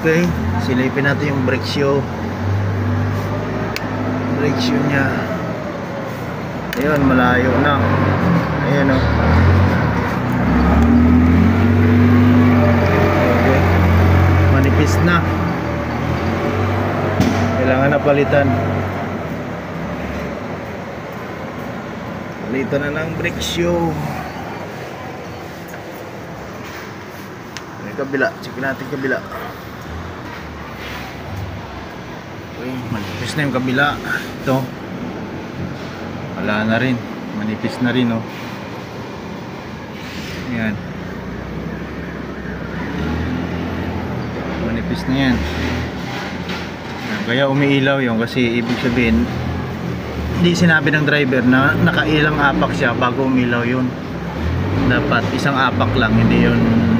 Okay, silipin natin yung brake shoe. Brake shoe nya. Ayun, malayo na. Ayun o. Okay. Manipis na. Kailangan na palitan. Palitan na ng brake shoe. May kabila. Check natin kabila. Okay, manipis na yung kabila. Ito. Wala na rin. Manipis na rin, oh. Ayan. Manipis na yan. Kaya umiilaw yung kasi ibig sabihin hindi sinabi ng driver na nakailang apak siya bago umilaw yun. Dapat isang apak lang, hindi yun